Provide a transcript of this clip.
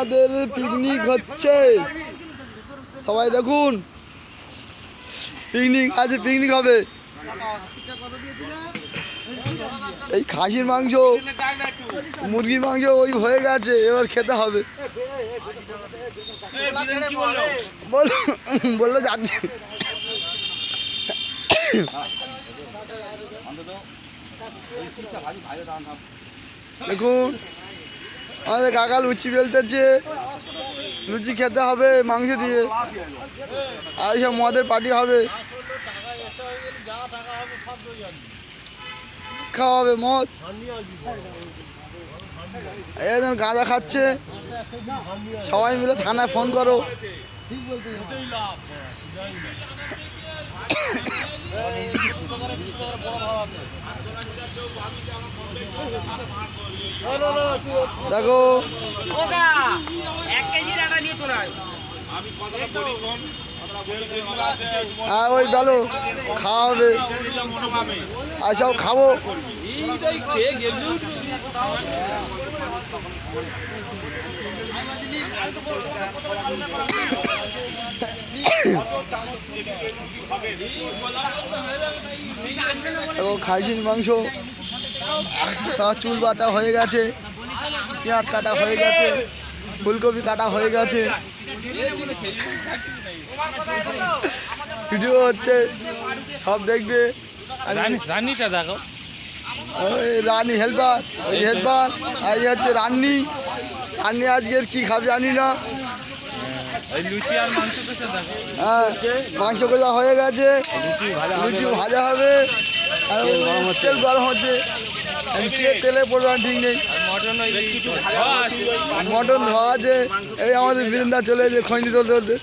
আমাদের পিকনিক হচ্ছে, সবাই দেখুন পিকনিক আছে, পিকনিক হবে। এই খাসির মাংস মুরগির মাংস ওই হয়ে গেছে, এবার খেতে হবে। বললো যাচ্ছে। দেখুন আমাদের কাকা লুচি বেলতেছে, লুচি খেতে হবে মাংস দিয়ে, আর সব মদের পার্টি হবে, খাওয়া হবে মদ। একজন গাঁজা খাচ্ছে, সবাই মিলে থানায় ফোন করো। দেখো হ্যাঁ ওই ভালো খাওয়া হবে, আর সব খাবো। খাইছিন মাংস, চুল বাঁচা হয়ে গেছে, পেঁয়াজ কাটা হয়ে গেছে, ফুলকপি কাটা হয়ে গেছে, ভিডিও হচ্ছে, সব দেখবে। রান্নিটা দেখো, ওই রানী হেল্পার, ওই হেল্পার, আর এই হচ্ছে রান্নি। রান্নি আজকের কি খাবে জানি না। লুচি আর মাংস কষা দেখো। হ্যাঁ মাংস কষা হয়ে গেছে, লুচি ভাজা হবে, আর তেল গরম হচ্ছে, তেলে পড়বে ঠিক নেই। মটন ধোয়া আছে, এই আমাদের বৃন্দা চলে এসেছে খৈনি তুলতে তুলতে।